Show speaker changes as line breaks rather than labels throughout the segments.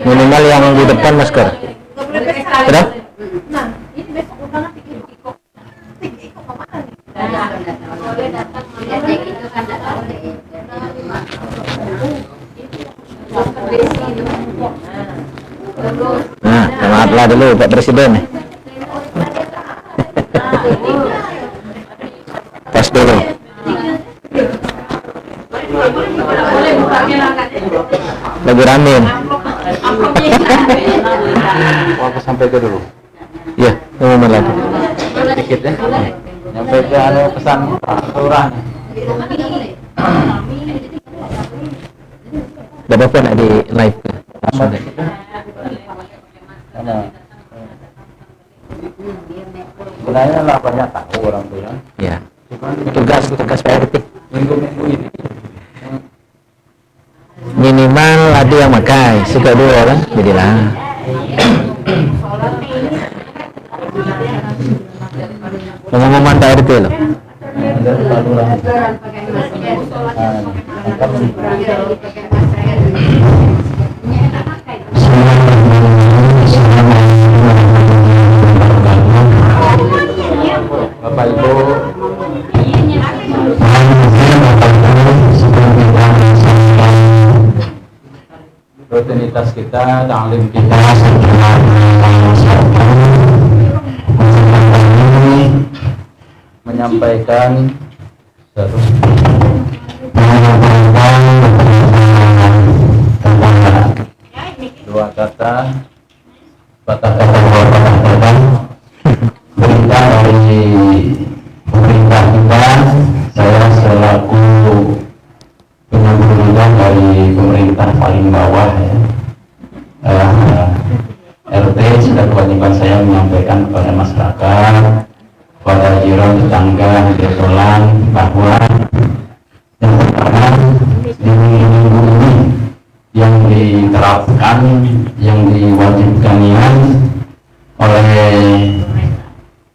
Minimal yang di depan masker. Sudah? Nah, selamatlah dulu Pak Presiden. Pas dulu. Lagi rame.
Aku sampai ke dulu.
Iya, ngomong lagi.
Sedikit ya. Nyampai ke ada pesan kelurahan.
Udah apa nak di live ke? Langsung deh.
Sebenarnya lah banyak tahu orang tuh ya.
Ya. Tugas PRT.
Minggu-minggu ini
Minimal ada yang makai, suka dua orang, jadilah. Pengumuman PRT loh.
dari kelurahan. Bapak Ibu, rutinitas kita, taklim kita menyampaikan dua kata, patah kata dua kata perintah dari pemerintah kita. Saya selaku penyambungan dari pemerintah paling bawah ya, RT sudah kewajiban saya menyampaikan kepada masyarakat, kepada jiran tetangga desolan bahwa yang pertama di minggu ini yang diterapkan, yang diwajibkan oleh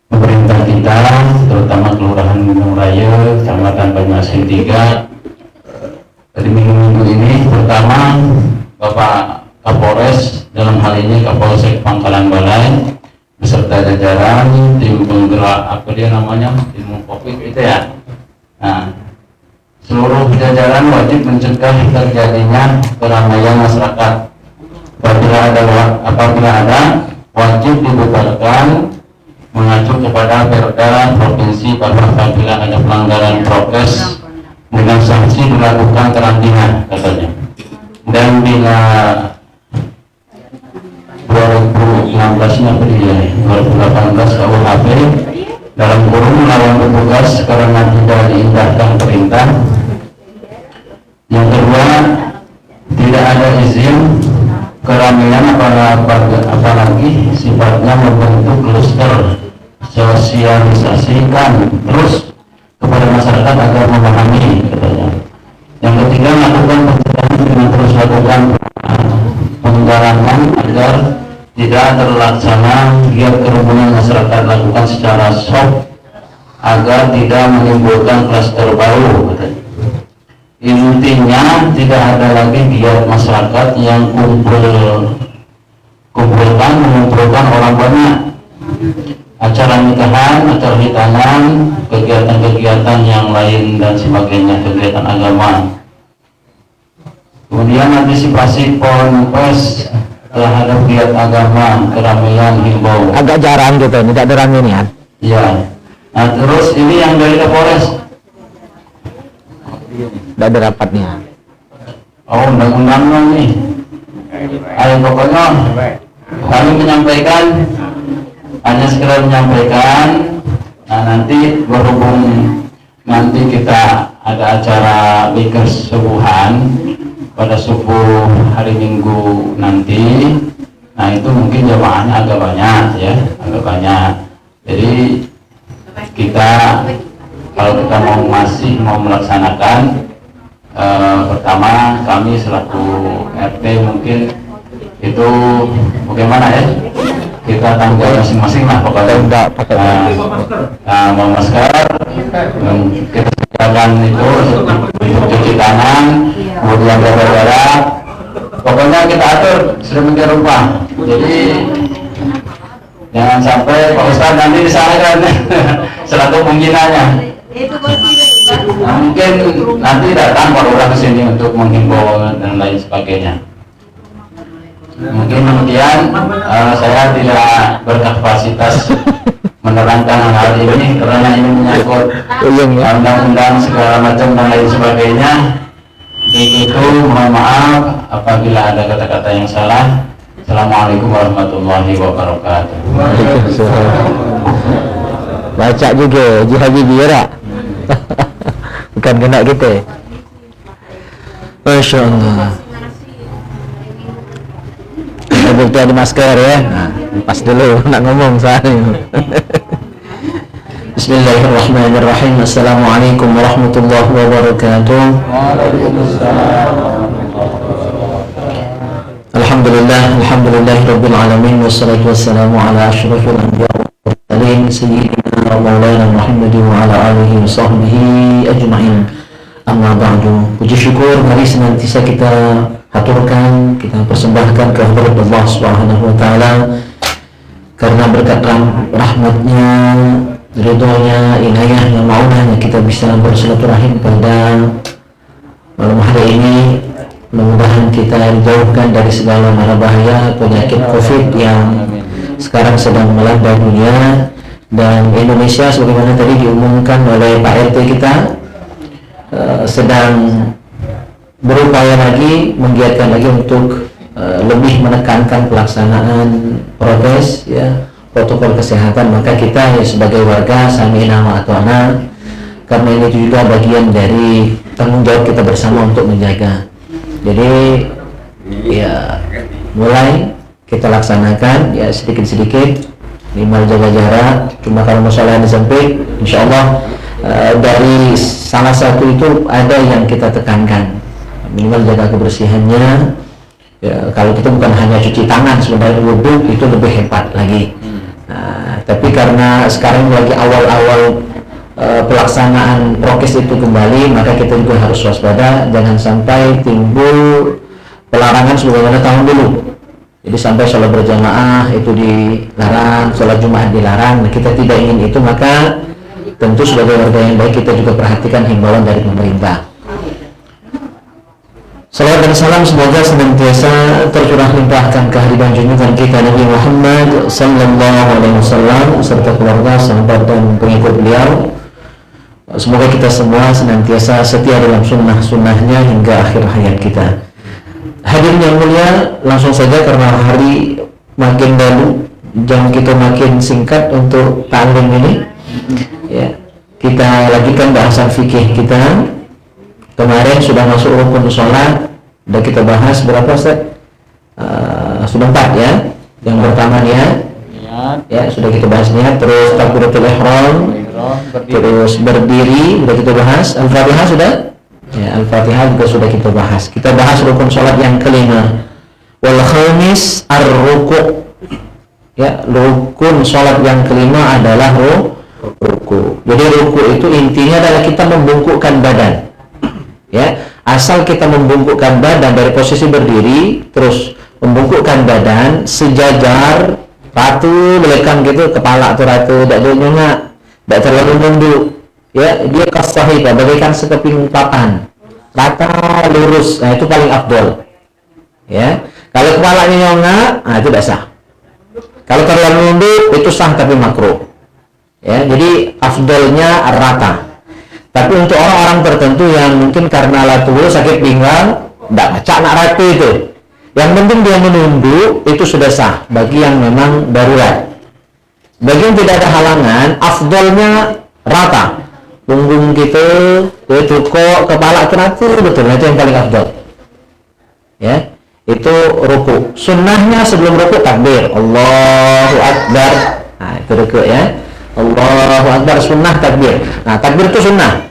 pemerintah kita, terutama Kelurahan Gunung Raya, Kecamatan Banyuasin 3. Dari minggu-minggu ini pertama Bapak Kapolres, dalam hal ini Kapolsek Pangkalan Balai beserta jajaran tim penggerak tim Covid itu ya. Nah, seluruh jajaran wajib mencegah terjadinya keramaian masyarakat. Apabila ada wajib dibubarkan, mengacu kepada Perda Provinsi bahwa apabila ada pelanggaran prokes dengan sanksi dilakukan karantina katanya. Dan bila 2016 2018 KUHP dalam kurung melawan petugas karena tidak diindahkan perintah. Yang kedua, tidak ada izin keramaian apalagi sifatnya membentuk kluster, sosialisasikan terus kepada masyarakat agar memahami katanya. Yang ketiga, lakukan pencegahan dengan terus lakukan penggalangan agar tidak terlaksana giat kerumunan masyarakat, lakukan secara soft agar tidak menimbulkan klaster baru katanya. Intinya tidak ada lagi giat masyarakat yang mengumpulkan orang banyak, acara nikahan, acara hitanan, kegiatan-kegiatan yang lain dan sebagainya, kegiatan agama. Kemudian antisipasi ponpes terhadap giat agama, keramaian, himbau.
Agak jarang gitu, tidak ada ramian.
Iya. Nah, terus ini yang dari Kapolres.
Tidak ada rapatnya.
Oh, undang-undangnya nih. Ayo pokoknya kami menyampaikan, hanya sekedar menyampaikan. Nah, nanti berhubung nanti kita ada acara bikers subuhan pada subuh hari Minggu nanti. Nah, itu mungkin jamaahnya agak banyak ya, agak banyak. Jadi kita kalau kita masih mau melaksanakan, pertama kami selaku RT mungkin itu bagaimana ya, kita tanggung masing-masing lah pokoknya.
Enggak pakai
mau masker, kita sediakan itu cuci tangan, kemudian jaga jarak. Pokoknya kita atur sedemikian rupa. Jadi jangan sampai Pak Ustadz nanti disalahkan selaku pembinanya. Nah, mungkin nanti datang Pak Lurah ke sini untuk menghimbau dan lain sebagainya. Mungkin demikian, saya tidak berkapasitas menerangkan hal ini karena ini menyangkut undang-undang segala macam dan lain sebagainya. Begitu, mohon maaf apabila ada kata-kata yang salah. Assalamualaikum warahmatullahi wabarakatuh.
Baca juga Haji Habibie ya tak? Bukan kena kita. Masya Allah. Betul ada masker ya. Nah, pas dulu nak ngomong soalnya. Bismillahirrahmanirrahim. Assalamualaikum warahmatullahi wabarakatuh. Alhamdulillah rabbil alamin wassalatu wassalamu ala asyrafil anbiya wal mursalin sayyidina wa maulana Muhammadin wa ala alihi wa sahbihi ajma'in. Amma ba'du. Puji syukur mari senantiasa kita haturkan, kita persembahkan kehadirat Allah Subhanahu wa taala karena berkat rahmatnya, ridhonya, inayahnya, maunahnya kita bisa bersilaturahim pada malam hari ini. Mudah-mudahan kita dijauhkan dari segala mara bahaya penyakit COVID yang sekarang sedang melanda dunia, dan Indonesia sebagaimana tadi diumumkan oleh Pak RT kita sedang berupaya lagi, menggiatkan lagi untuk lebih menekankan pelaksanaan prokes ya, protokol kesehatan. Maka kita ya, sebagai warga sami'na wa ata'na, karena ini juga bagian dari tanggung jawab kita bersama untuk menjaga. Jadi ya mulai kita laksanakan ya sedikit-sedikit, minimal jaga jarak. Cuma kalau masalah yang sempit, insya Allah dari salah satu itu ada yang kita tekankan, minimal jaga kebersihannya. Ya, kalau kita bukan hanya cuci tangan, sebenarnya wudhu itu lebih hebat lagi. Nah, tapi karena sekarang lagi awal-awal pelaksanaan prokes itu kembali, maka kita juga harus waspada, jangan sampai timbul pelarangan sebagaimana tahun dulu. Jadi sampai sholat berjamaah itu dilarang, sholat Jumat dilarang. Nah, kita tidak ingin itu, maka tentu sebagai warga yang baik kita juga perhatikan himbauan dari pemerintah. Salawat dan salam semoga senantiasa tercurah limpahkan kehadiran junjungan kita Nabi Muhammad sallallahu alaihi wasallam serta keluarga, sahabat dan pengikut beliau. Semoga kita semua senantiasa setia dalam sunnah-sunnahnya hingga akhir hayat kita. Hadirin yang mulia, langsung saja karena hari makin lalu, jam kita makin singkat untuk ta'lim ini ya, kita lanjutkan bahasan fikih kita. Kemarin sudah masuk rukun sholat, dan kita bahas berapa Ustaz? Sudah 4 ya. Yang pertama niat ya, sudah kita bahas niat. Terus takbiratul ihram, terus berdiri sudah kita bahas. Al-Fatihah sudah ya, Al-Fatihah juga sudah kita bahas. Kita bahas rukun sholat yang kelima, wal khamis ar-ruku' ya, rukun sholat yang kelima adalah ruku. Jadi ruku itu intinya adalah kita membungkukkan badan ya, asal kita membungkukkan badan dari posisi berdiri, terus membungkukkan badan sejajar, ratu belakang gitu, kepala atau ratu, tidak terlalu nunduk ya, dia kasahika bagaikan sekeping papan, rata lurus. Nah, itu paling afdol ya. Kalau kepalanya nyongak, nah itu tidak sah. Kalau terlalu nunduk itu sah tapi makruh ya. Jadi afdolnya rata. Tapi untuk orang-orang tertentu yang mungkin karena latul sakit pinggang, tidak baca nak ratu itu, yang penting dia menunduk, itu sudah sah bagi yang memang darurat. Bagi yang tidak ada halangan, afdolnya rata, punggung gitu, kok kepala rata, betul, itu yang paling afdol ya. Itu ruku. Sunnahnya sebelum ruku takbir, Allahu Akbar. Nah, itu ruku ya, Allahu Akbar, sunnah takbir. Nah, takbir itu sunnah.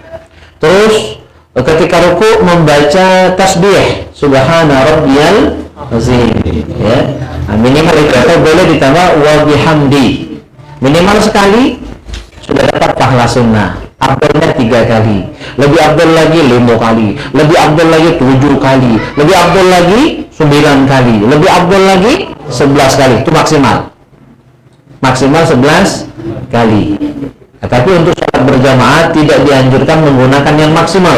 Terus ketika ruku membaca tasbih subhana rabbiyal azim ya. Nah, minimal itu, atau boleh ditambah wa bihamdi. Minimal sekali sudah dapat pahala sunnah. afdalnya 3 kali, lebih afdal lagi 5 kali, lebih afdal lagi 7 kali, lebih afdal lagi 9 kali, lebih afdal lagi 11 kali. Itu maksimal 11 kali. Nah, tapi untuk sholat berjamaah tidak dianjurkan menggunakan yang maksimal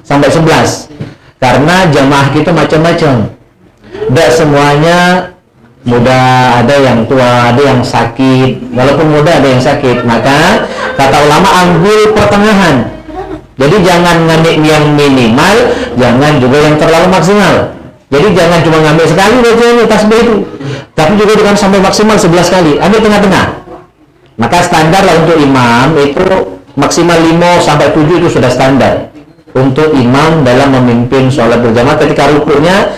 sampai 11, karena jamaah kita macam-macam. Tidak semuanya muda, ada yang tua, ada yang sakit. Walaupun muda ada yang sakit, maka kata ulama ambil pertengahan. Jadi jangan ngambil yang minimal, jangan juga yang terlalu maksimal. Jadi jangan cuma ngambil sekali bacanya tasbih itu, tapi juga dengan sampai maksimal 11 kali. Ambil tengah-tengah. Maka standar lah untuk imam itu maksimal 5 sampai 7 itu sudah standar untuk imam dalam memimpin sholat berjamaah. Ketika rukunya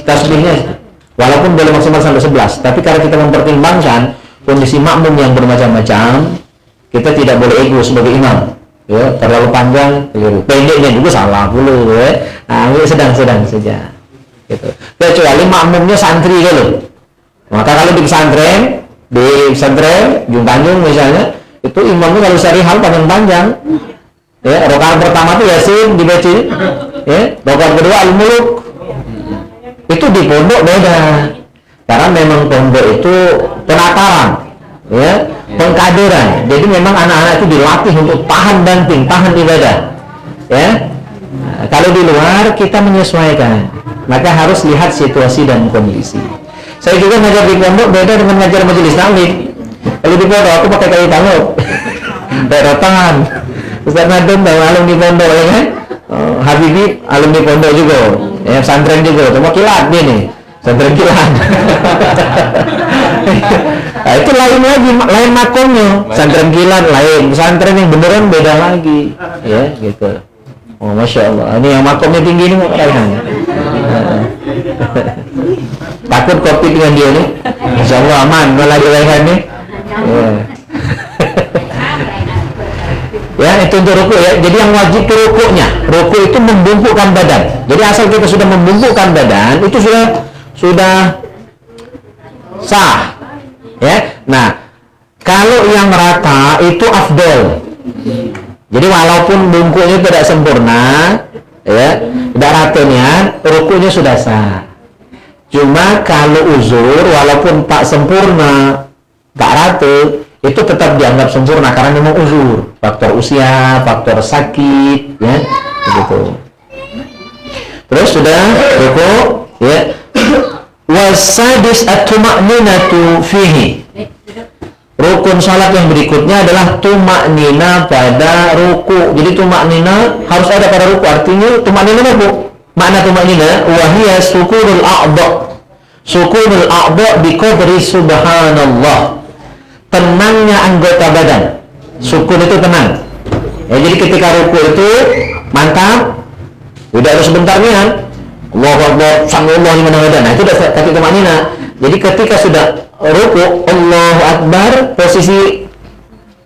tasbihnya walaupun boleh maksimal sampai 11, tapi kalau kita mempertimbangkan kondisi makmum yang bermacam-macam, kita tidak boleh ego sebagai imam. Ya, terlalu panjang, pendeknya juga salah dulu, ya. Nah, ini sedang-sedang saja. Gitu. Kecuali makmumnya santri gitu. Maka kalau di pesantren, Jung Tanjung misalnya, itu imamnya kalau sehari hal panjang-panjang. Ya, rakaat pertama itu Yasin dibaca, ya, rakaat kedua Al-Muluk. Itu di pondok beda, karena memang pondok itu penataran, ya, pengkaderan. Jadi memang anak-anak itu dilatih untuk tahan banting, tahan ibadah, ya. Nah, kalau di luar kita menyesuaikan, maka harus lihat situasi dan kondisi. Saya juga ngajar di pondok beda dengan ngajar majelis taklim. Kalau di pondok aku pakai kayu taluk, rotangan. Ustaz Nadum alumni pondok, ya kan? Habibi alumni pondok juga, ya, pesantren juga, cuma kilat nih, pesantren kilat. Nah, itu lain lagi, lain makomnya. Pesantren kilat lain, pesantren yang beneran beda lagi, ya, gitu. Oh, masya Allah, ini yang makomnya tinggi ini mau kelain. Takut kopi dengan dia nih, insya Allah aman, malah dilaihan nih. Ya. Ya, itu untuk ruku, ya. Jadi yang wajib itu rukuknya. Ruku itu membungkukkan badan. Jadi asal kita sudah membungkukkan badan, itu sudah sah. Ya. Nah, kalau yang rata itu afdol. Jadi walaupun bungkuknya tidak sempurna, ya, tidak ratanya, rukunya sudah sah. Cuma kalau uzur, walaupun tak sempurna, tak rata, itu tetap dianggap sempurna karena memang uzur, faktor usia, faktor sakit, ya, begitu. Terus sudah ruku, ya. Wasadis at-tuma'ninatu fihi. Rukun salat yang berikutnya adalah tuma'nina pada ruku. Jadi tuma'nina harus ada pada ruku. Artinya tuma'nina ruku. Makna tuma'nina wahiyya sukunul a'dha. Sukunul a'dha biqadri subhanallah. Tenangnya anggota badan. Sukun itu tenang. Ya, jadi ketika ruku itu mantap, tidak harus sebentar nih kan. Allahu Akbar, Sam'ullah liman hamidah. Nah, itu udah kaki tumanina. Jadi ketika sudah ruku, Allahu Akbar, posisi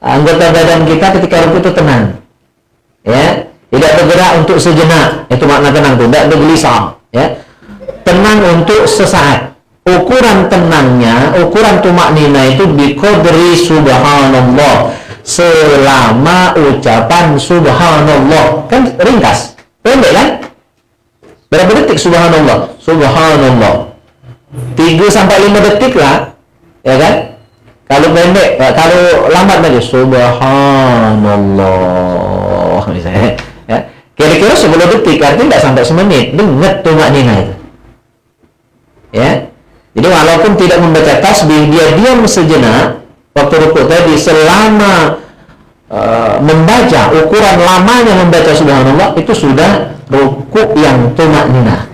anggota badan kita ketika ruku itu tenang. Ya, tidak bergerak untuk sejenak. Itu makna tenang itu, tidak bergelisah, ya. Tenang untuk sesaat. Ukuran tenangnya, ukuran tumaknina itu biqadri subhanallah, selama ucapan subhanallah. Kan ringkas, pendek kan? Berapa detik subhanallah? Subhanallah 3-5 detik lah, ya kan? Kalau pendek, kalau lambat aja subhanallah misalnya, ya. Kira-kira 10 detik, artinya tidak sampai semenit. Dengar tumaknina itu, ya. Jadi walaupun tidak membaca tasbih, dia diam sejenak waktu ruku tadi selama membaca, ukuran lamanya membaca subhanallah itu sudah ruku yang tumaknina.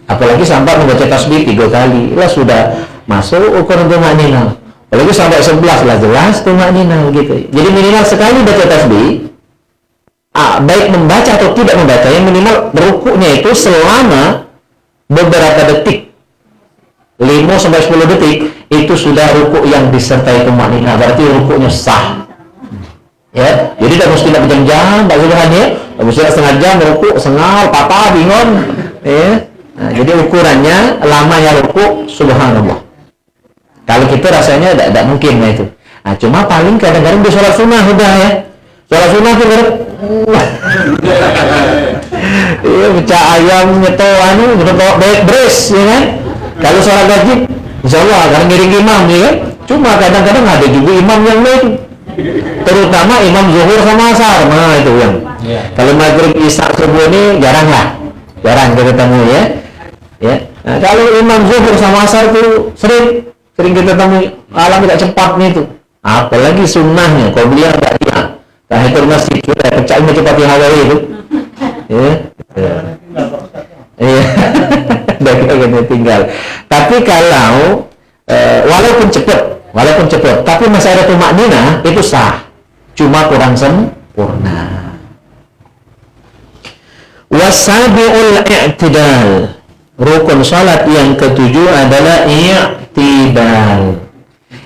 Apalagi sampai membaca tasbih 3 kali, lah sudah masuk ukuran tumaknina. Apalagi sampai 11 lah jelas tumaknina gitu. Jadi minimal sekali baca tasbih, baik membaca atau tidak membaca, yang minimal rukunya itu selama beberapa detik, 5-10 detik, itu sudah ruku yang disertai tumaknina, berarti rukunya sah. Ya, jadi tidak mesti berjam-jam, tak hanya, mesti setengah jam ruku, sengal, patah, bingung. Ya. Nah, jadi ukurannya lamanya ruku subhanallah. Kalau kita rasanya tidak mungkin, nah itu. Nah, cuma paling kadang-kadang di sholat sunnah udah, ya. Sholat sunnah tuh iya pecah ayam nyeto beres ya kan. Kalau sholat wajib insya Allah akan ngiring imam ya kan. Cuma kadang-kadang ada juga imam yang lain, terutama imam zuhur sama asar. Nah itu yang kalau maghrib isya subuh ini jarang kita temui ya. Nah, kalau imam zuhur sama asar itu sering kita temui, alam tidak cepat nih itu. Apalagi sunnahnya kalau beliau tidak dia tahiyatul masjid sudah pecah cepat Hawaii itu udah tinggal. Tapi kalau walaupun cepat tapi masih ada tumakninah itu sah, cuma kurang sempurna. Wasabi'ul i'tidal, rukun salat yang ketujuh adalah i'tidal.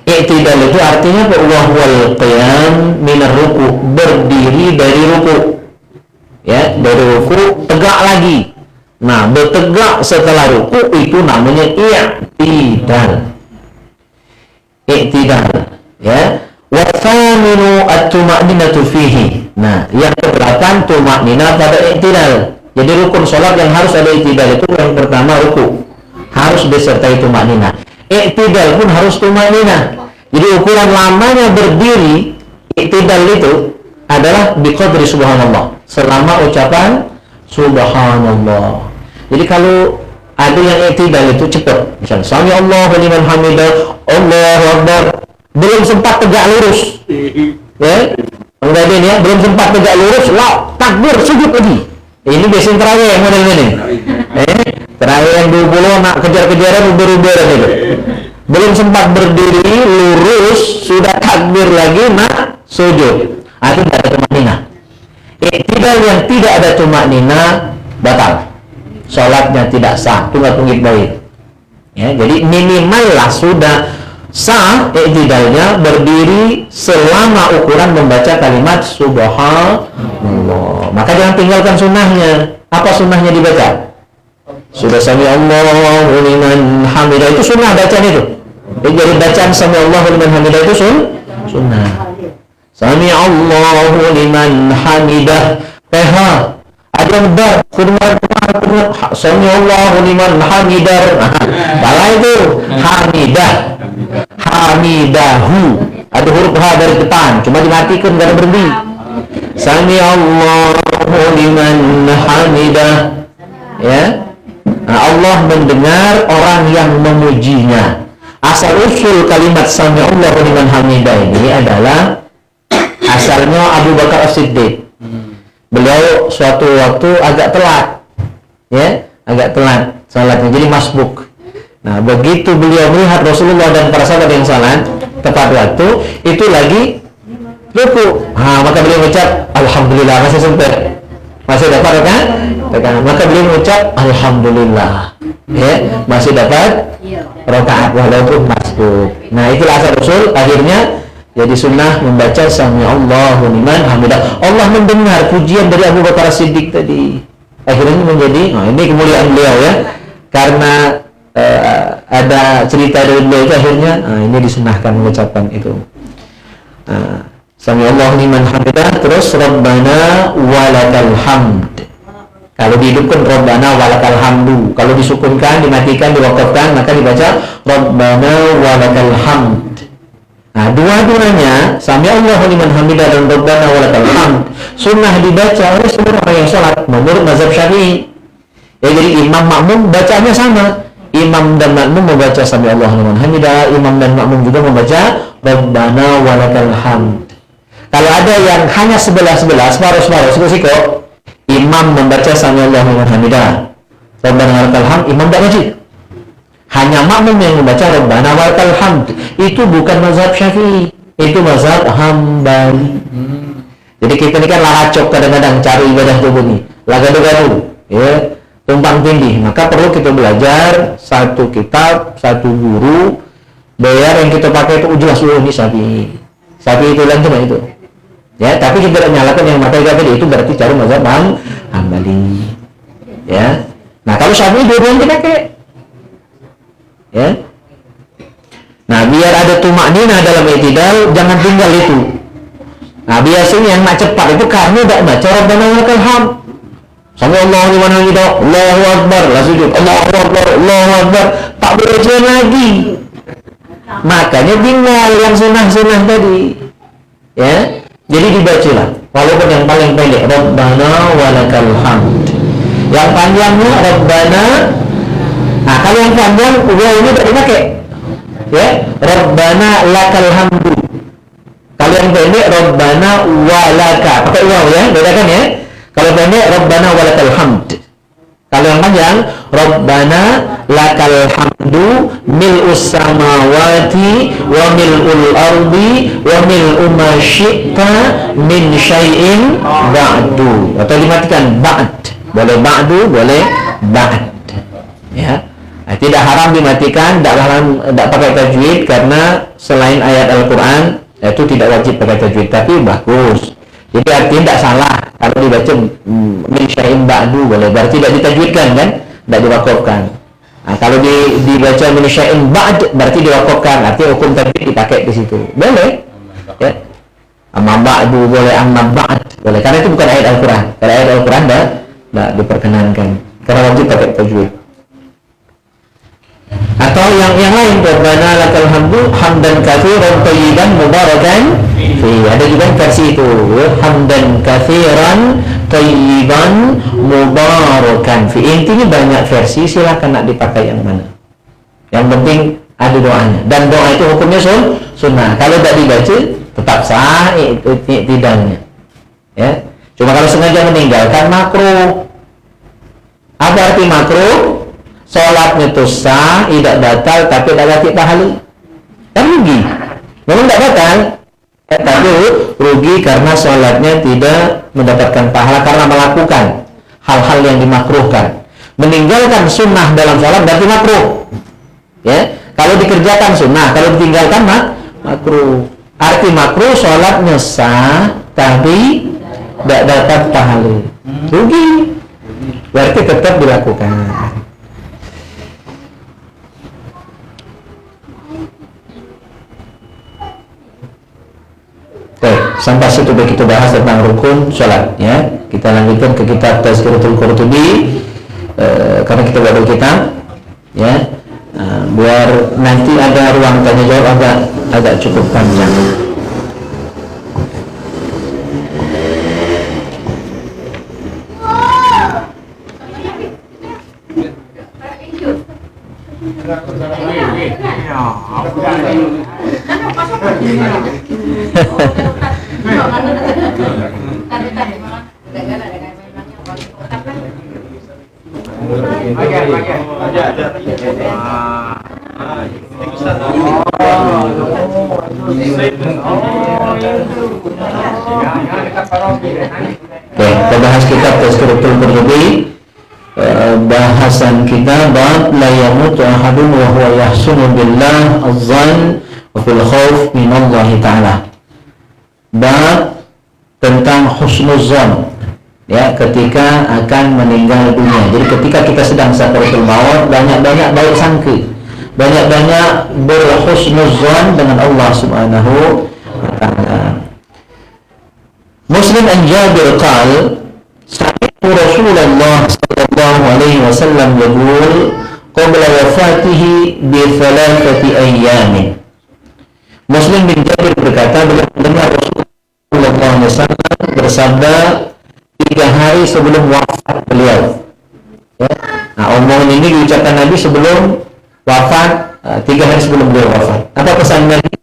I'tidal itu artinya wahwal qiyam minar ruku, berdiri dari ruku. Ya, dari ruku tegak lagi. Nah, bertegak setelah ruku itu namanya i'tidal. I'tidal, ya. Wa thaminu at-tuma'ninatu fihi. Nah, yang ke-8 tuma'ninah pada i'tidal. Jadi rukun salat yang harus ada i'tidal itu yang pertama ruku. Harus disertai tuma'ninah. I'tidal pun harus tuma'ninah. Jadi ukuran lamanya berdiri i'tidal itu adalah biqadri subhanallah, selama ucapan subhanallah. Jadi kalau ada yang i'tidal itu cepat, misalnya sami Allahu liman hamidah, Allahu akbar, belum sempat tegak lurus, ya, enggak ada ya, belum sempat tegak lurus, takbir sujud lagi. Ini biasanya terawih model ini. Terawih yang 20 nak kejar-kejaran ubur-uburan itu. Belum sempat berdiri lurus sudah takbir lagi nak sujud. Itu tidak ada tumakninah. I'tidal yang tidak ada tumakninah batal. Salatnya tidak sah, tunggu baik. Ya, jadi minimal lah sudah sah i'tidalnya berdiri selama ukuran membaca kalimat subhanallah. Maka jangan tinggalkan sunnahnya. Apa sunnahnya dibaca? Sudah sami Allahu liman hamidah itu sunnah bacaan itu. Jadi bacaan sami Allahu liman hamidah itu sunnah. Sami Allahu liman hamidah. PH ada ber firman sami Allahu liman hamidah. Salah itu hamidah. Hamidahu. Ada huruf H dari depan, cuma dimatikan enggak ada berhenti. Sami Allahu liman hamidah. Ya. Nah, Allah mendengar orang yang memujinya. Asal usul kalimat sami Allahu liman hamidah ini adalah asalnya Abu Bakar As-Siddiq. Beliau suatu waktu agak telat, ya, agak telat salatnya, jadi masbuk. Nah, begitu beliau melihat Rasulullah dan para sahabat yang salat tepat waktu, itu lagi ruku. Maka beliau mengucap alhamdulillah, masih sempat, masih dapat kan? Maka beliau mengucap alhamdulillah, ya, masih dapat rakaat walaupun masbuk. Nah, itulah asal usul. Akhirnya jadi sunnah membaca sami Allahu liman hamidah. Allah mendengar pujian dari Abu Bakar Siddiq tadi. Akhirnya menjadi, ini kemuliaan beliau ya. Karena ada cerita dari beliau itu akhirnya ini disunahkan mengucapkan itu. Sami Allahu liman hamidah, terus Rabbana walakal hamd. Kalau dihidupkan Rabbana walakal hamdu. Kalau disukunkan, dimatikan, diwakafkan, maka dibaca Rabbana walakal hamd. Nah, dua-duanya sami Allahu liman hamidah dan Rabbana walakal hamd sunnah dibaca oleh semua orang yang sholat menurut mazhab Syafi'i. Ya, jadi imam makmum bacanya sama. Imam dan makmum membaca sami Allahu liman hamidah, imam dan makmum juga membaca Rabbana walakal hamd. Kalau ada yang hanya sebelah-sebelah, separuh-separuh, siko-siko, imam membaca sami Allahu liman hamidah, Rabbana walakal hamd, imam tidak wajib. Hanya makmum yang membaca Rabbana walakal hamd. Itu bukan mazhab Syafi'i, itu mazhab Hambali. Jadi kita ini kan laracok kadang-kadang cari ibadah tubuh ini, lagadu-gadu, ya, tumpang tindih. Maka perlu kita belajar satu kitab, satu guru, bayar yang kita pakai itu jelas dulu ini Syafi'i itu dan itu. Ya, tapi kita tidak nyalakan yang pakai tadi, itu berarti cari mazhab Hambali. Ya. Nah, kalau Syafi'i dua-duanya dipakai. Ya. Nah, biar ada tumakninah dalam i'tidal, jangan tinggal itu. Nah biasanya yang nak cepat itu karena tidak baca Rabbana walakal hamd. Sama Allahu liman hamidah, Allahu akbar, lah sujud, Allahu akbar, Allahu akbar, tak boleh jalan lagi. Makanya tinggal yang sunah-sunah tadi. Ya. Jadi dibacalah. Walaupun yang paling pendek Rabbana walakal hamd. Yang panjangnya Rabbana. Nah, kalau yang panjang udah ini tidak dipakai. Ya, Rabbana lakal hamdu. Kalau yang pendek Rabbana walaka. Pakai waw ya, bedakan ya. Kalau pendek Rabbana walakal hamd. Kalau yang panjang Rabbana lakal hamdu mil'us samawati wa mil'ul ardi wa mil'u ma syi'ta min syai'in ba'du. Atau dimatikan ba'd. Boleh ba'du, boleh ba'd. Ya. Tidak haram dimatikan, tidak pakai tajwid karena selain ayat Al-Qur'an itu tidak wajib pakai tajwid, tapi bagus. Jadi artinya tidak salah kalau dibaca min syai'in ba'du, boleh, berarti tidak ditajwidkan kan, tidak diwakafkan. Nah, kalau dibaca min syai'in ba'd berarti diwakafkan, artinya hukum tajwid dipakai di situ. Boleh. Ya. Amma ba'du boleh, amma ba'd boleh, karena itu bukan ayat Al-Qur'an. Kalau ayat Al-Qur'an tidak diperkenankan karena wajib pakai tajwid. Atau yang lain Rabbana lakal hamdu hamdan katsiran thayyiban mubarakan fi. Ada juga versi itu hamdan katsiran thayyiban mubarakan fi. Intinya banyak versi, silakan nak dipakai yang mana. Yang penting ada doanya, dan doa itu hukumnya sunnah. Kalau tidak dibaca tetap sah tidaknya. Ya. Cuma kalau sengaja meninggalkan makruh. Apa arti makruh? Sholatnya itu sah, tidak batal, tapi tidak dapat pahala. Kan rugi. Memang tidak batal, tapi rugi karena sholatnya tidak mendapatkan pahala karena melakukan hal-hal yang dimakruhkan. Meninggalkan sunnah dalam sholat berarti makruh. Ya, kalau dikerjakan sunnah, kalau ditinggalkan makruh. Arti makruh sholatnya sah, tapi tidak dapat pahala. Rugi. Berarti tetap dilakukan. Sampai situ kita bahas tentang rukun sholat ya. Kita lanjutkan ke kitab Tazkiratul Qurtubi karena kita baru kitab ya. Biar nanti ada ruang tanya jawab agak cukup panjang. Kita bahas kitab Tazkiratul Qurtubi. Bahasan kita bab la yamutu ahadun wa huwa yahsunu billah az-zann wa fil khauf min Allah taala. Bab tentang husnuzan ya, ketika akan meninggal dunia. Jadi ketika kita sedang sakaratul maut, banyak-banyak baik sangka, banyak-banyak berhusnuzan dengan Allah Subhanahu wa taala. Muslim an Jabir qala sami'tu Rasulullah sallallahu alaihi wasallam yaqul qabla wafatihi bi thalathati ayyamin. Muslim bin Jabir berkata, beliau mendengar Rasulullah SAW bersabda 3 hari sebelum wafat beliau. Ya. Nah, omongan ini diucapkan Nabi sebelum wafat, 3 hari sebelum beliau wafat. Apa pesan Nabi?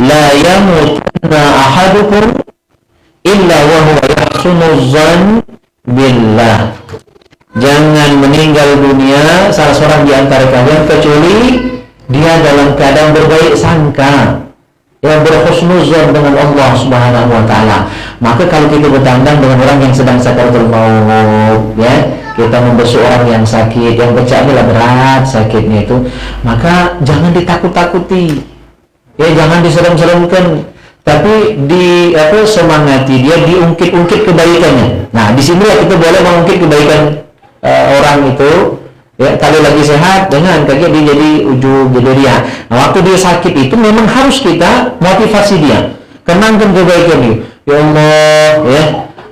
La yamutanna ahadukum illa wa huwa yahsunuzan billah. Jangan meninggal dunia salah seorang di antara kalian kecuali dia dalam keadaan berbaik sangka, yang berhusnuzan dengan Allah Subhanahu wa taala. Maka kalau kita bertandang dengan orang yang sedang sakaratul maut, ya, kita membesuk orang yang sakit, yang pecahnya berat sakitnya itu, maka jangan ditakut-takuti. Ya, jangan diserem-seremkan, tapi semangati dia, diungkit-ungkit kebaikannya. Nah, di sinilah kita boleh mengungkit kebaikan orang itu. Ya, kalau lagi sehat, jangan kaget dia jadi ujub, jadi ria. Nah, waktu dia sakit itu memang harus kita motivasi dia, kenangkan kebaikan dia. ya Allah, ya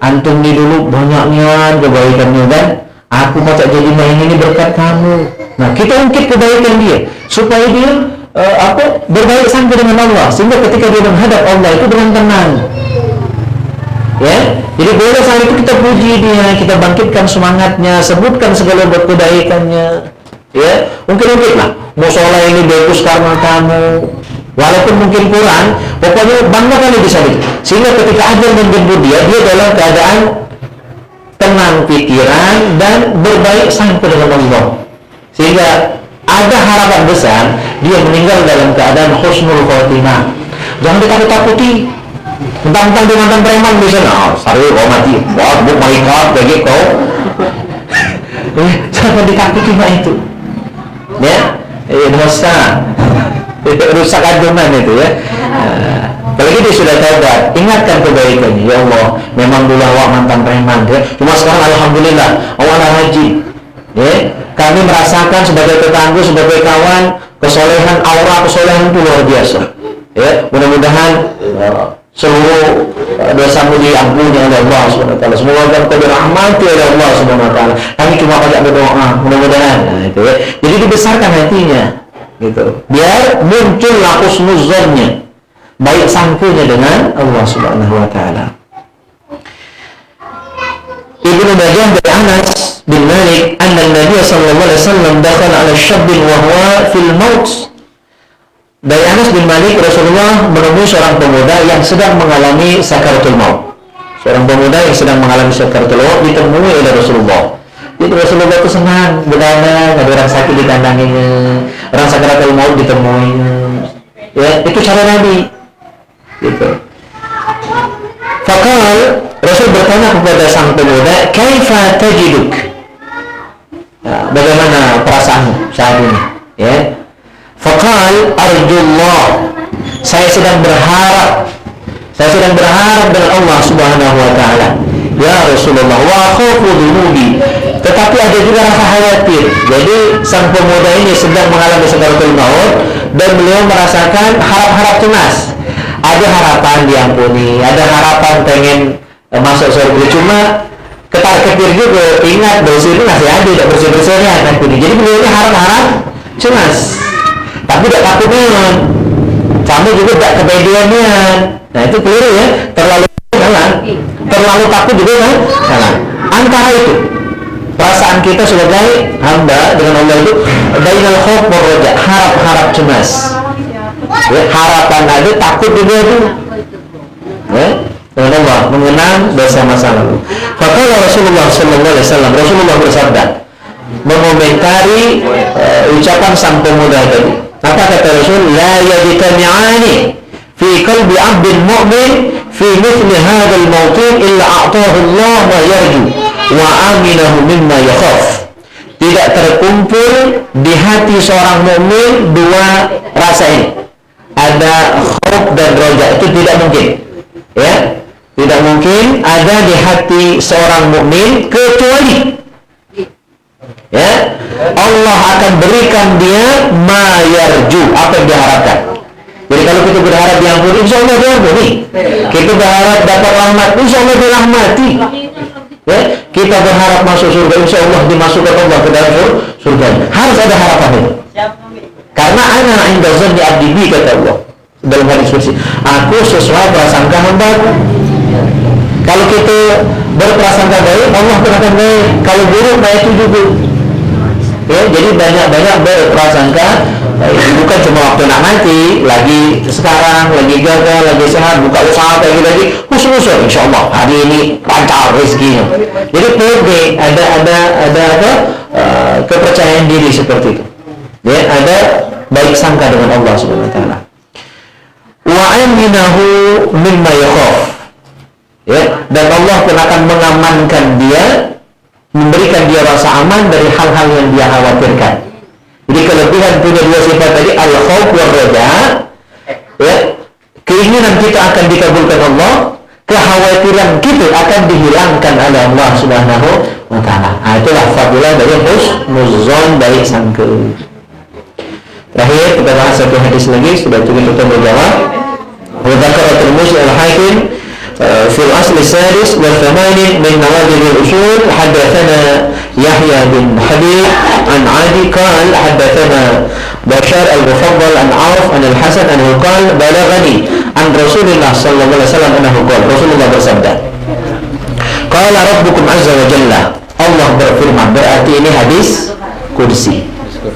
antum nih dulu banyaknya kebaikannya kan, aku mau tak jadi main ini berkat kamu. Nah kita ungkit kebaikan dia supaya dia berbaik sangka dengan Allah, sehingga ketika dia menghadap Allah itu dengan tenang. Ya, jadi boleh saat itu kita puji dia, kita bangkitkan semangatnya, sebutkan segala kebaikannya. Ya, mungkin lah, musola ini bagus karena kamu. Walaupun mungkin kurang, pokoknya banggakan bisa itu. Sehingga ketika ajal menjemput dia dalam keadaan tenang pikiran dan berbaik sangka dengan Allah. Sehingga ada harapan besar dia meninggal dalam keadaan husnul khotimah. Jangan ditakut-takuti. Mentang-mentang dia mantan preman misalnya, sari kau mati, buat malaikat bagi kau. Jangan ditakuti mah itu. Ya, dosa. Rusak adunan itu ya. Apalagi dia sudah taubat, ingatkan kebaikannya. Ya Allah, memang dulu awak mantan preman ya. Cuma sekarang alhamdulillah awak haji. Ya, kami merasakan sebagai tetangga, sebagai kawan, kesolehan aura kesolehan itu luar biasa. Ya, mudah-mudahan seluruh dosamu diampuni oleh Allah Subhanahu wa taala. Semoga kau dirahmati oleh Allah Subhanahu wa taala. Kami cuma banyak berdoa, mudah-mudahan. Nah, itu ya. Jadi dibesarkan hatinya. Gitu. Biar muncul husnuzannya, baik sangkunya dengan Allah Subhanahu wa taala. Ibnu Majah dari Anas bin Malik anna Nabi sallallahu alaihi wasallam dakhala ala syabbin wa huwa fil maut. Dari Anas bin Malik, Rasulullah menemui seorang pemuda yang sedang mengalami sakaratul maut. Seorang pemuda yang sedang mengalami sakaratul maut ditemui oleh Rasulullah. Jadi Rasulullah itu senang, berdana, ada orang sakit ditandanginya, orang sakaratul maut ditemuinya. Ya, itu cara Nabi. Gitu. Fakal Rasul bertanya kepada sang pemuda, "Kaifa tajiduk?" Ya, bagaimana perasaanmu saat ini? Ya. Fakal arjullah, saya sedang berharap dengan Allah Subhanahu wa taala. Ya Rasulullah, wa khawfu dhunubi. Tetapi ada juga rasa khawatir. Jadi sang pemuda ini sedang mengalami sakaratul maut dan beliau merasakan harap-harap cemas. Ada harapan diampuni, ada harapan pengen masuk surga, cuma ketar-ketir juga, ingat dosa itu masih ada, tidak bersih-bersihnya akan kuni. Jadi beliau ini harap-harap cemas, tapi tidak takutnya, sama juga tidak kepedeannya. Nah itu keliru ya, terlalu salah, terlalu takut juga kan salah. Antara itu perasaan kita sebagai hamba dengan Allah itu bainal khauf wal raja, harap-harap cemas. Ya, harapan ada, takut juga itu. Ya, dengan Allah mengenang dosa masa lalu. Faqala Rasulullah sallallahu alaihi wasallam, Rasulullah bersabda mengomentari ucapan sang pemuda tadi. Apa kata Rasul? La yajtami'ani fi qalbi 'abdin mu'min fi mithli hadzal mawtin illa a'tahu Allah ma yarju wa aminahu mimma yakhaf. Tidak terkumpul di hati seorang mukmin dua rasa ini. Ada khauf dan roja, itu tidak mungkin. Ya, tidak mungkin ada di hati seorang mukmin kecuali ya Allah akan berikan dia ma yarju, apa yang diharapkan. Jadi kalau kita berharap diampuni, insya Allah diampuni. Kita berharap dapat rahmat, insya Allah dirahmati. Ya, kita berharap masuk surga, insya Allah dimasukkan Allah ke dalam surga. Harus ada harapan itu. Karena ana inda zanni abdi bi, kata Allah dalam hadis kursi, aku sesuai prasangka hambaku. Kalau kita berprasangka baik, Allah akan baik. Kalau buruk, nah itu juga. Ya, jadi banyak-banyak berprasangka baik. Bukan cuma waktu nak mati, lagi sekarang, lagi gagal, lagi sehat, buka usaha kayak gitu lagi, khusus insya Allah hari ini lancar rezekinya. Jadi pede, ada kepercayaan diri seperti itu. Ya, ada baik sangka dengan Allah Subhanahu wa taala. Wa aminahu mimma yakhaf. Ya, dan Allah pun akan mengamankan dia, memberikan dia rasa aman dari hal-hal yang dia khawatirkan. Jadi kelebihan punya dua sifat tadi, al-khauf wa raja. Ya, keinginan kita akan dikabulkan Allah, kekhawatiran kita akan dihilangkan oleh Allah Subhanahu wa taala. Itulah fadilah dari husnuzon, baik sangka. Terakhir kita bahas satu hadis lagi, sudah cukup kita berjawab. Wa dzakara Tirmidzi al-Hakim في الأصل السادس والثمانين من نوادر الأصول حدثنا يحيى بن حبيب عن عدي قال حدثنا بشار المفضل عن عوف عن الحسن أنه قال بلغني عن رسول الله صلى الله عليه وسلم أنه قال Rasulullah bersabda qala rabbukum azza wa jalla Allah berfirman, berarti ini hadis kursi,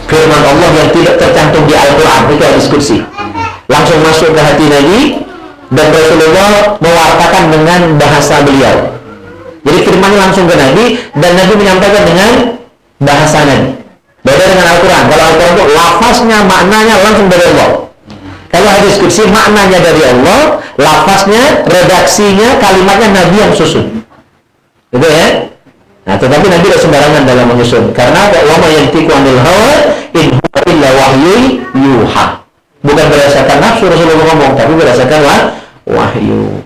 firman Allah yang tidak tercantum di Al-Quran, itu hadis kursi, langsung masuk ke hati Nabi dan Rasulullah mewartakan dengan bahasa beliau. Jadi firman langsung ke Nabi dan Nabi menyampaikan dengan bahasa Nabi. Beda dengan Al-Quran. Kalau Al-Quran itu lafaznya, maknanya langsung dari Allah. Kalau hadis kursi maknanya dari Allah, lafaznya, redaksinya, kalimatnya Nabi yang susun. Gitu ya. Nah, tetapi Nabi tidak sembarangan dalam menyusun. Karena wa ma yantiqu 'anil hawa in huwa illa wahyu yuha. Bukan berdasarkan nafsu Rasulullah ngomong, tapi berdasarkan wahyu.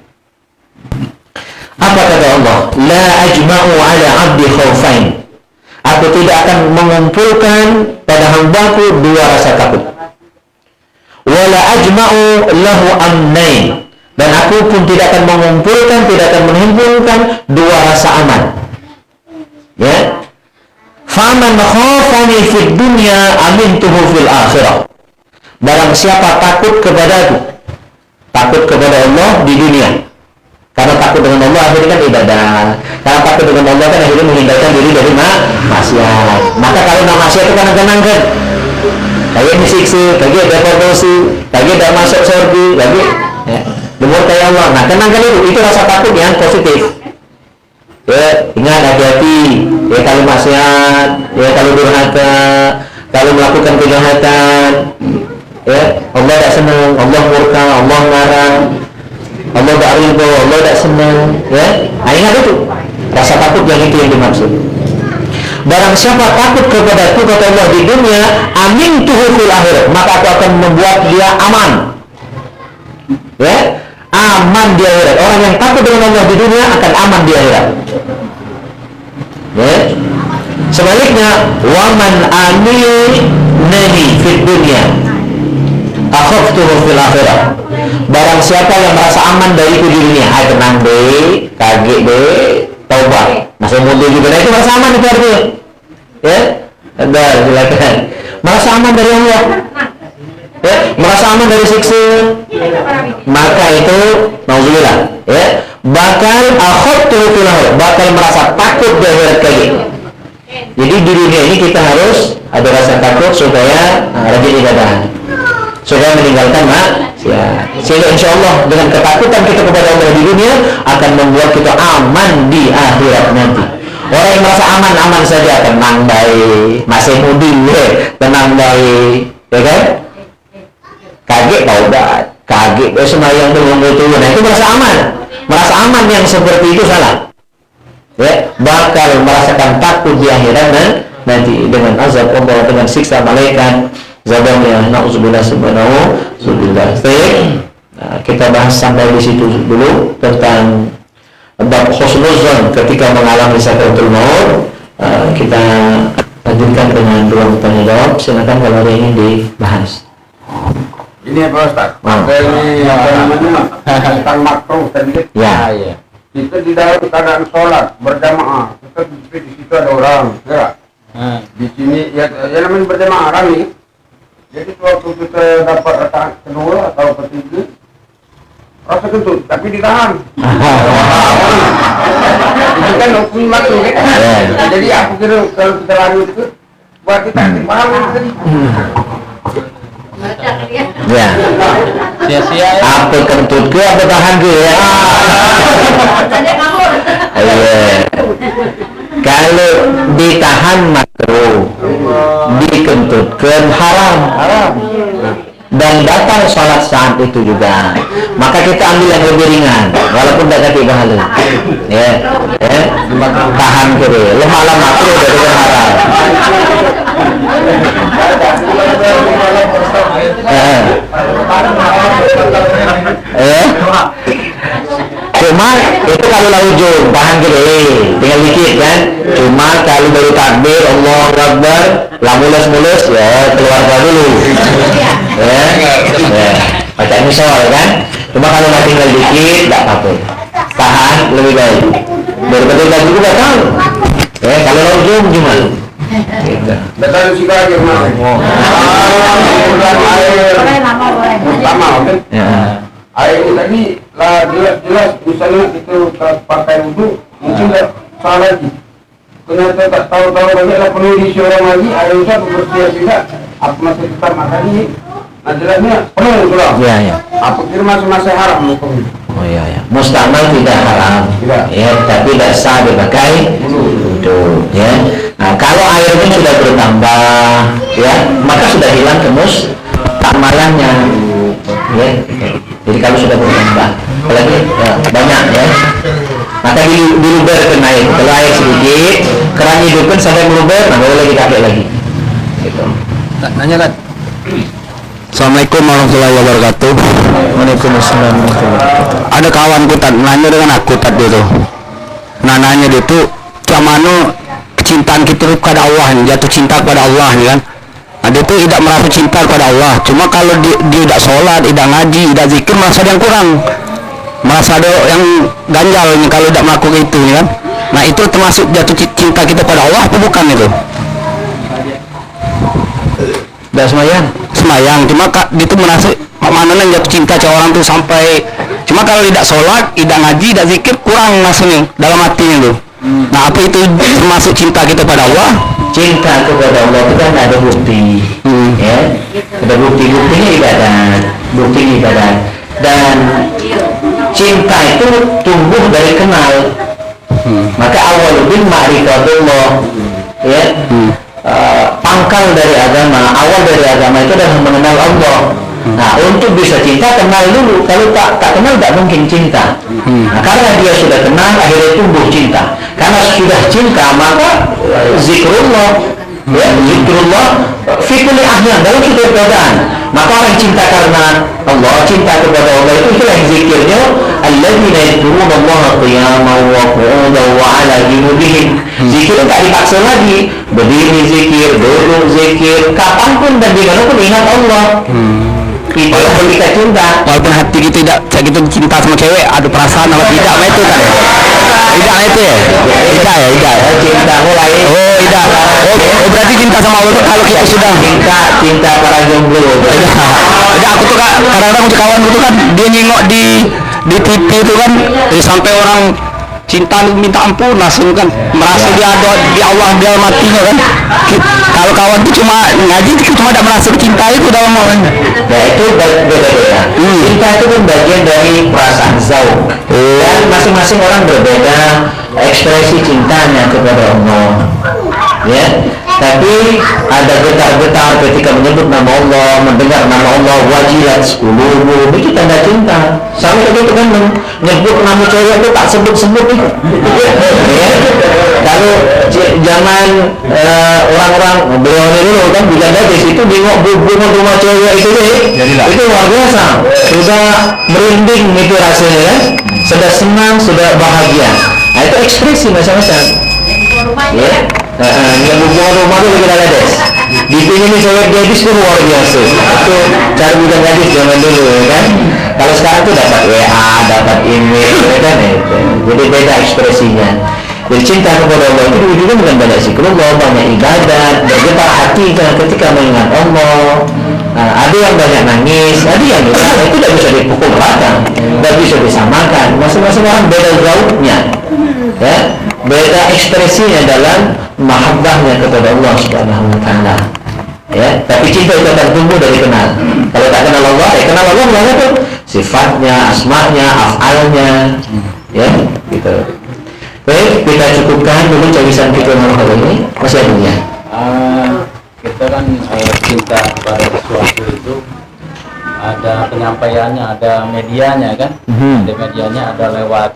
Apa kata Allah? La ajma'u 'ala 'abdi khaufain. Aku tidak akan mengumpulkan pada hambaku dua rasa takut. Wala ajma'u lahu amnain. Dan aku pun tidak akan mengumpulkan, tidak akan menghimpunkan dua rasa aman. Ya. Faman khafani fid dunya amintuhu fil akhirah. Barang siapa takut kepadaku, takut kepada Allah di dunia. Karena takut dengan Allah akhirnya kan ibadah. Karena takut dengan Allah kan akhirnya menghindarkan diri dari maksiat. Maka kalau nak maksiat itu kadang-kadang kan kayak disiksa, kayak dapat dosa, kayak dah masuk surga, lagi ya, lumur kayak Allah. Nah, kadang-kadang itu rasa takut yang positif. Ya, ingat hati-hati. Ya kalau maksiat, ya kalau durhaka, kalau melakukan kejahatan, ya Allah tak senang, Allah murka, Allah marah, Allah tak ridho, Allah tak senang, ya. Nah, ingat itu rasa takut yang itu yang dimaksud. Barang siapa takut kepadaku, kata Allah, di dunia, amin tuhu fil akhirat, maka aku akan membuat dia aman. Ya, aman di akhirat. Orang yang takut dengan Allah di dunia akan aman di akhirat. Ya. Sebaliknya, waman aminani fid dunya akhaftuhu fil akhirah. Barang siapa yang merasa aman dariku di dunia, tenang deh, kaget deh, taubat, masih mundur juga, nah itu merasa aman itu artinya. Ya, ada silakan. Merasa aman dari Allah, ya, merasa aman dari siksa, maka itu nauzubillah, ya, bakal akhaftuhu fil akhirah, bakal merasa takut di akhirat kaget. Jadi di dunia ini kita harus ada rasa takut supaya rajin ibadah, supaya meninggalkan maksiat. Sehingga insya Allah dengan ketakutan kita kepada Allah di dunia akan membuat kita aman di akhirat nanti. Orang yang merasa aman-aman saja, tenang baik, masih mudik, tenang baik, ya kan? Kaget taubat, kaget semayang belum turun, nah itu merasa aman. Merasa aman yang seperti itu salah. Ya, bakal merasakan takut di akhirat nanti dengan azab Allah, dengan siksa malaikat. Zabangnya na'udzubillah subhanahu wa ta'ala. Kita bahas sampai di situ dulu tentang bab husnuzon ketika mengalami sakaratul maut. Kita lanjutkan dengan dua pertanyaan jawab. Silakan kalau ada yang ingin dibahas.
Ini apa Ustaz? Ini apa namanya? Tentang makruh tadi.
Ya.
Kita di dalam keadaan sholat berjamaah, kita di situ ada orang, ya. Di sini ya namanya berjamaah rame. Jadi waktu kita dapat rakaat kedua atau ketiga, rasa kentut, tapi ditahan. Itu kan hukum makruh kan? Jadi aku kira kalau kita lanjut itu, buat kita paham tadi.
Ya.
Sia-sia ya.
Apa kentut ke apa tahan ke ya? Kalau ditahan makruh, dikentutkan haram. Dan datang sholat saat itu juga, maka kita ambil yang lebih ringan, walaupun tidak kati pahala. Ya, tahan kiri, lemah makruh dari haram. Cuma itu kalau ujung tahan kiri, tinggal dikit kan. Cuma kalau baru takbir Allahu Akbar, lah mulus ya keluarga dulu. Ya, baca misal kan. Cuma kalau tinggal dikit, tidak apa-apa. tahan lebih baik daripada gaji juga tahu. Kalau ujung gimana? Gitu.
Betul sih lagi mas. Bulan air pertama, oke? Air ini tadi lah jelas misalnya itu pakai wudhu mungkin nggak salah lagi. Ternyata tak tahu-tahu banyaklah penuh diisi orang lagi. Air usah bersih tidak. Apa masih tetap makan ini? Nah jelasnya penuh sudah.
Iya.
Apa kira masih haram hukumnya?
Oh iya. Mustamal tidak haram.
Tidak.
Ya, tapi tidak sah dipakai wudhu. Ya. Nah, kalau airnya sudah bertambah, ya, maka sudah hilang kemustamalahnya. Ya. Jadi kalau sudah bertambah, apalagi ya, banyak ya. Maka diluber kena air. Kalau air sedikit, keran hidupkan sampai meluber, nah boleh lagi pakai lagi. Gitu.
Nanya kan? Assalamualaikum warahmatullahi wabarakatuh.
Waalaikumsalam warahmatullahi wabarakatuh.
Ada kawan ku tad nanya dengan aku tadi itu. Nah nanya dia tuh mana kecintaan kita kepada Allah, jatuh cinta kepada Allah nih kan. Nah, dia tuh tidak merasa cinta kepada Allah. Cuma kalau dia tidak sholat, tidak ngaji, tidak zikir, merasa ada yang kurang, merasa ada yang ganjal nih kalau tidak melakukan itu nih kan. Nah itu termasuk jatuh cinta kita pada Allah apa bukan itu?
Tidak
Semayang, cuma dia tuh merasa mana yang jatuh cinta ke orang tuh sampai, cuma kalau tidak sholat, tidak ngaji, tidak zikir, kurang maksudnya dalam hatinya tuh. Nah apa itu termasuk cinta kita pada Allah?
Cinta kepada Allah itu kan ada bukti, ya, ada buktinya ibadat, dan cinta itu tumbuh dari kenal. Maka awaludin ma'rifatullah, ya, pangkal dari agama, awal dari agama itu adalah mengenal Allah. Nah, untuk bisa cinta kenal dulu. Kalau tak kenal tidak mungkin cinta. Nah, karena dia sudah kenal, akhirnya tumbuh cinta. Karena sudah cinta, maka zikrullah, ya, zikrullah fi kulli ahyan, dalam setiap keadaan. Maka orang cinta karena Allah, cinta kepada Allah itu yang zikirnya alladzina yadhkuruna Allah qiyaman wa qu'udan wa 'ala junubihim. Zikir tak dipaksa lagi, berdiri zikir, duduk zikir, kapanpun dan dimanapun ingat Allah. Itu yang kita cinta.
Walaupun hati kita tidak gitu cinta sama cewek, ada perasaan apa tidak, nah itu kan? Tidak itu ya? Tidak.
Cinta mulai.
Oh tidak. Oh berarti cinta sama Allah tuh kalau kita sudah
cinta para jomblo.
Ada aku tuh kadang-kadang kawan tuh kan dia nyengok di TV itu kan, sampai orang cinta minta ampun langsung kan, merasa dia ada di Allah dia matinya kan. Kalau kawan itu cuma ngaji cuma tidak merasa cinta itu dalam orangnya.
Nah itu beda-beda. Cinta itu kan bagian dari perasaan zauq. Dan masing-masing orang berbeda ekspresi cintanya kepada Allah. Ya, tapi ada getar-getar ketika menyebut nama Allah, mendengar nama Allah, wajilat qulubuhum, itu tanda cinta. Sampai itu kan menyebut nama cewek itu tak sebut-sebut itu. Ya. Kalau zaman orang-orang beliau dulu kan bila ada di situ nengok hubungan rumah cewek itu itu luar biasa. Sudah merinding itu rasanya kan. Sudah senang, sudah bahagia. Nah, itu ekspresi macam-macam. Ya. Yang hubungan rumah itu kita ada dipingin nih cewek gadis itu luar biasa. Itu cara bukan gadis zaman dulu ya kan. Kalau sekarang tuh dapat WA, dapat email ya kan, itu jadi beda ekspresinya. Jadi cinta kepada Allah itu juga bukan banyak zikrullah, banyak ibadat, bergetar hati ketika mengingat Allah. Nah, ada yang banyak nangis, ada yang juga itu tidak bisa dipukul rata, tidak bisa disamakan. Masing-masing orang beda zauqnya, ya, beda ekspresinya dalam mahabbahnya kepada Allah Subhanahu Wa Taala. Ya, tapi cinta itu akan tumbuh dari kenal. Kalau tak kenal Allah, kenal Allah mana tuh? Sifatnya, asmanya, afalnya, ya, gitu. Baik, kita cukupkan dulu cawisan kita malam hari ini. Masih ada ya?
Kita kan cinta kepada sesuatu itu ada penyampaiannya, ada medianya kan. Ada medianya, ada lewat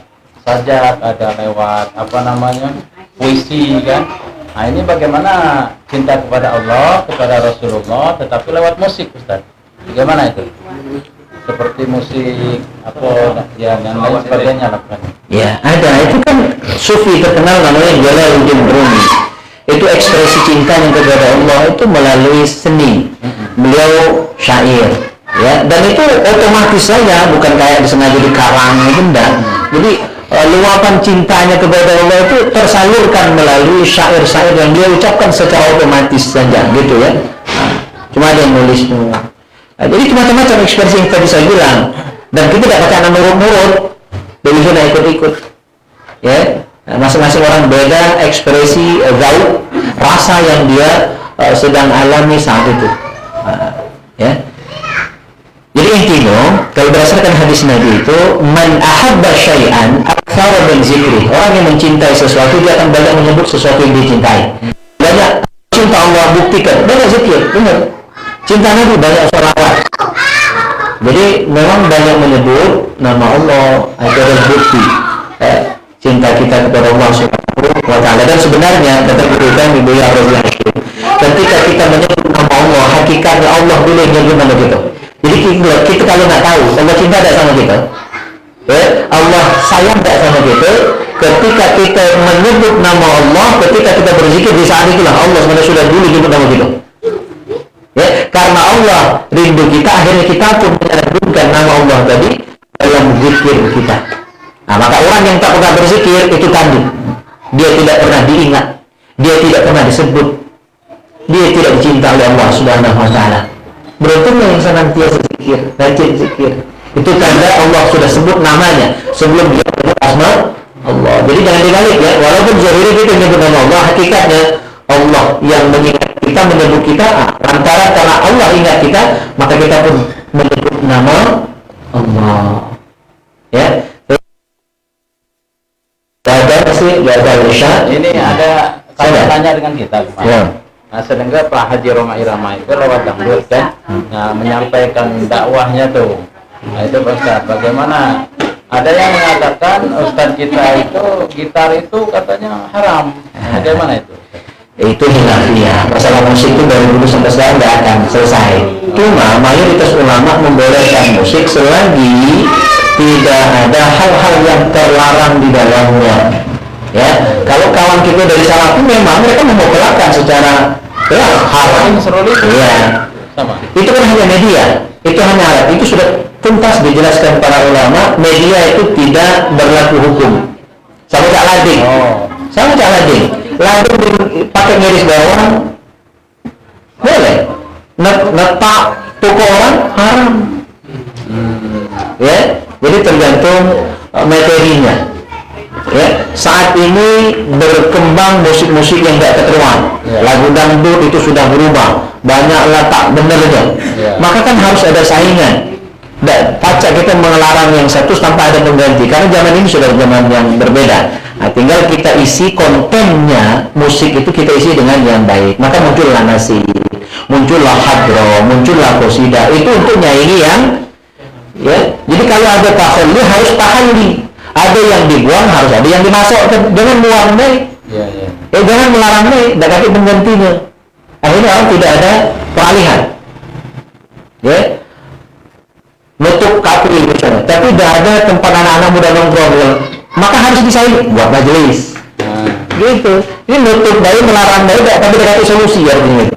sajak, ada lewat apa namanya puisi kan. Nah ini bagaimana cinta kepada Allah, kepada Rasulullah, tetapi lewat musik, Ustaz. Bagaimana itu? Seperti musik apa ya dan lain sebagainya lah kan.
Ya, ada. Itu kan sufi terkenal namanya Jalaluddin Rumi. Itu ekspresi cintanya kepada Allah itu melalui seni. Beliau syair, Ya, dan itu otomatis saja, bukan kayak disengaja dikarang benda. Jadi luapan cintanya kepada Allah itu tersalurkan melalui syair-syair yang dia ucapkan secara otomatis saja, gitu ya. Cuma ada yang nulis semua. Jadi macam-macam ekspresi yang tadi saya bilang. Dan kita tidak pakai nurut-nurut, begitu ikut-ikut. Ya, masing-masing orang beda ekspresi, gaul, rasa yang dia sedang alami saat itu. Ya. Jadi intinya, kalau berdasarkan hadis Nabi itu, man ahabba syai'an aktsara min zikri. Orang yang mencintai sesuatu, dia akan banyak menyebut sesuatu yang dicintai. Banyak cinta Allah buktikan, banyak zikir, benar. Cinta Nabi banyak sholawat. Jadi memang banyak menyebut nama Allah, itu adalah bukti cinta kita kepada Allah Subhanahu wa Ta'ala. Dan sebenarnya kata guru kami Buya Radhiyallahu anhu, ketika kita menyebut nama Allah, hakikatnya Allah dulu yang gimana gitu. Jadi kita kalau nggak tahu Allah cinta tidak sama kita, Allah sayang tidak sama kita, ketika kita menyebut nama Allah, ketika kita berzikir di saat itulah Allah sebenarnya sudah dulu menyebut nama kita. Ya, karena Allah rindu kita, akhirnya kita pun menyebutkan nama Allah tadi dalam zikir kita. Nah, maka orang yang tak pernah berzikir itu tadi dia tidak pernah diingat, dia tidak pernah disebut, dia tidak dicinta oleh Allah Subhanahu wa Ta'ala. Beruntung yang senantiasa zikir, rajin zikir. Itu tanda Allah sudah sebut namanya sebelum dia menyebut asma Allah. Jadi jangan dibalik ya, walaupun zahirnya kita menyebut nama Allah, hakikatnya Allah yang mengingat kita, menyebut kita. Antara karena Allah ingat kita, maka kita pun menyebut nama Allah. Ya.
Ini ada kalau tanya dengan kita.
Ya.
Nah, sedangkan Pak Haji Roma Irama itu lewat dangdut kan, nah, menyampaikan dakwahnya tuh. Nah, itu Ustaz, bagaimana? Ada yang mengatakan Ustaz kita itu gitar itu katanya haram. Bagaimana itu?
Itu hilafiyah. Masalah musik itu dari dulu sampai sekarang tidak akan selesai. Cuma mayoritas ulama membolehkan musik selagi tidak ada hal-hal yang terlarang di dalamnya. Ya, kalau kawan kita dari Salafi memang mereka memperlakukan secara haram. Ya,
sama.
Itu kan hanya media, itu hanya alat. Itu sudah tuntas dijelaskan para ulama. Media itu tidak berlaku hukum. Sama Cak Lading. Sama Cak Lading. Lading pakai garis bawah boleh. Letak toko orang haram. Ya, jadi tergantung materinya. Ya, saat ini berkembang musik-musik yang tidak keteruan. Lagu dangdut itu sudah berubah, banyak letak benar aja. Maka kan harus ada saingan. Dan pacak kita melarang yang satu tanpa ada pengganti, karena zaman ini sudah zaman yang berbeda. Nah, tinggal kita isi kontennya, musik itu kita isi dengan yang baik. Maka muncullah nasib, muncullah hadro, muncullah qasidah. Itu untuk nyanyi yang, ya. Jadi kalau ada tahalli harus tahalli. Ada yang dibuang, harus ada yang dimasuk. Jangan buang deh. Jangan melarang deh, tidak kasih penggantinya. Akhirnya orang tidak ada peralihan. Ya, nutup kapil misalnya, tapi tidak ada tempat anak-anak muda nongkrong. Maka harus disaing buat majelis. Gitu. Ini nutup dari melarang dari, tapi tidak ada solusi artinya.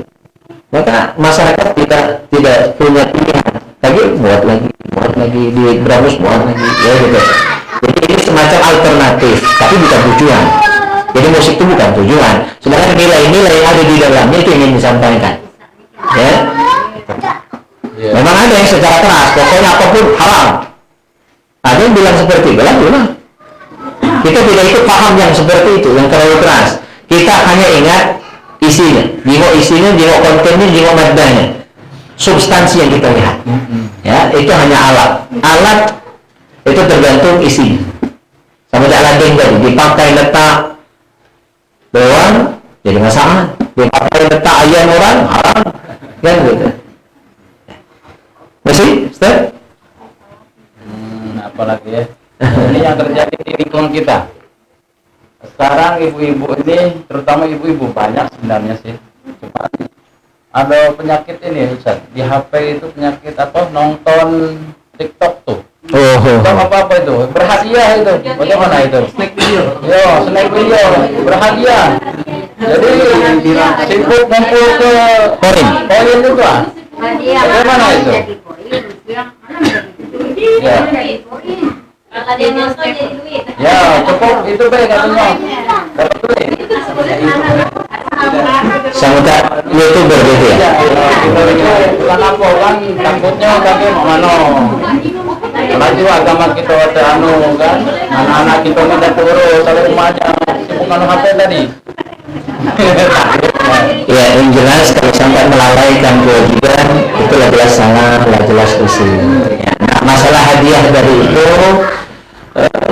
Maka masyarakat tidak punya pilihan. Tapi buat lagi di Bramus buat lagi, ya gitu. Jadi ini semacam alternatif, tapi bukan tujuan. Jadi musik itu bukan tujuan. Sebenarnya nilai-nilai yang ada di dalamnya itu ingin disampaikan. Ya. Memang ada yang secara keras, pokoknya apapun haram. Ada yang bilang seperti itu, lah. Kita tidak ikut paham yang seperti itu, yang terlalu keras. Kita hanya ingat isinya, jingok isinya, jingok kontennya, jingok madanya, substansi yang kita lihat. Ya, itu hanya alat. Alat itu tergantung isinya. Sama Cak Lading tadi, dipakai letak doang jadi masalah, dipakai letak ayam orang haram, kan gitu. Masih, Ustaz?
Apalagi ya? Ini yang terjadi di lingkungan kita. Sekarang ibu-ibu ini, terutama ibu-ibu banyak sebenarnya sih. Cuma ada penyakit ini, Ustaz. Di HP itu penyakit apa? Nonton TikTok tuh. Apa itu? Berhadiah itu. Bagaimana itu? Snack video. Berhadiah. Jadi sibuk ngumpul ke poin itu ah. Bagaimana itu? Ya.
Kalau dia nyontoh jadi duit.
Ya, cukup itu baik katanya. Dapat duit.
Sama YouTuber gitu ya.
Ya, kita itu bukan apa kan takutnya tapi mana maju agama kita anu kan anak-anak kita nggak turun kalau rumahnya bukan HP tadi.
Ya, yang jelas kalau sampai melalaikan kewajiban itu jelas salah, jelas usul. Ya, nah, masalah hadiah dari itu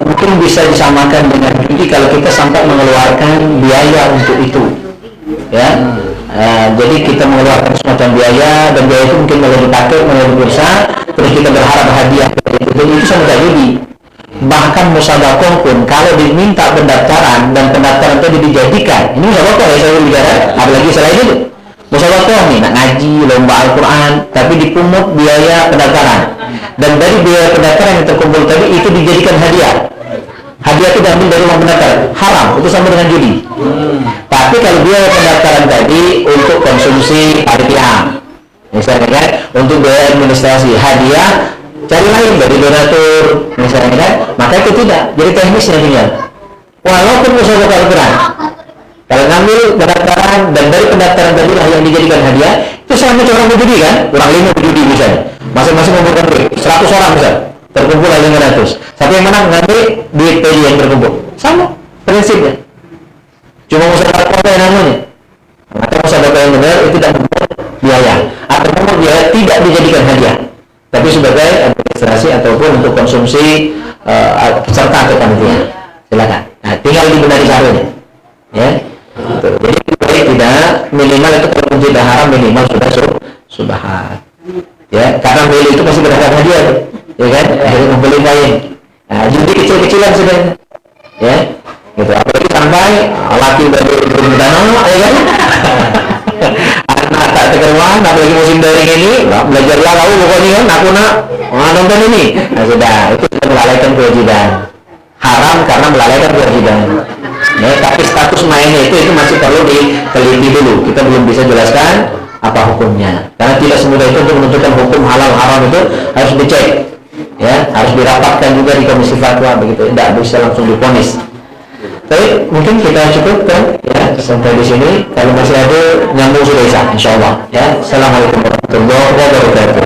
mungkin bisa disamakan dengan judi kalau kita sampai mengeluarkan biaya untuk itu. Ya, jadi kita mengeluarkan semacam biaya dan biaya itu mungkin melalui paket, melalui bursa, terus kita berharap hadiah dan itu sama kayak judi. Bahkan musyawarah pun kalau diminta pendaftaran dan pendaftaran itu dijadikan, ini musyawarah ya saya bicara, apalagi selain itu musyawarah nih nak ngaji, lomba Al-Quran, tapi dipungut biaya pendaftaran dan dari biaya pendaftaran yang terkumpul tadi itu dijadikan hadiah. Hadiah itu diambil dari uang pendaftaran, haram, itu sama dengan judi. Tapi kalau biaya pendaftaran tadi untuk konsumsi panitia, misalnya kan, untuk biaya administrasi, hadiah cari lain dari donatur, misalnya kan, maka itu tidak, jadi teknisnya tinggal. Walaupun musyawarah Al-Quran, kalau ngambil pendaftaran dan dari pendaftaran tadi lah yang dijadikan hadiah, itu sama orang berjudi kan, orang 5 berjudi misalnya, masing-masing mengumpulkan duit, 100 orang misalnya, terkumpul 500, tapi yang mana ngambil duit tadi yang terkumpul, sama prinsipnya. Cuma musyawarah apa yang namanya, maka musyawarah yang benar itu tidak membuat biaya, atau membuat biaya tidak dijadikan hadiah, tapi sebagai administrasi ataupun untuk konsumsi peserta atau panitia. Silakan. Nah, tinggal dibenahi caranya. Ya. Gitu. Jadi tidak minimal itu kalau tidak haram minimal sudah subhat. Ya, karena beli itu masih berdasarkan hadiah, ya kan? Akhirnya membeli lain. Nah, jadi kecil-kecilan sudah. Ya. Gitu. Apalagi sampai laki dari berdana, ya kan? Anak tak terkeruan, apalagi musim daring ini, belajar lah tahu pokoknya kan, aku nak nonton ini. Nah sudah, itu sudah melalaikan kewajiban. Haram karena melalaikan kewajiban. Ya, tapi status mainnya itu masih perlu diteliti dulu. Kita belum bisa jelaskan apa hukumnya. Karena tidak semudah itu untuk menentukan hukum halal haram itu harus dicek. Ya, harus dirapatkan juga di komisi fatwa begitu. Tidak bisa langsung divonis. Tapi mungkin kita cukupkan ya sampai di sini. Kalau masih ada nyambung sudah bisa, insyaallah. Ya, assalamualaikum warahmatullahi wabarakatuh.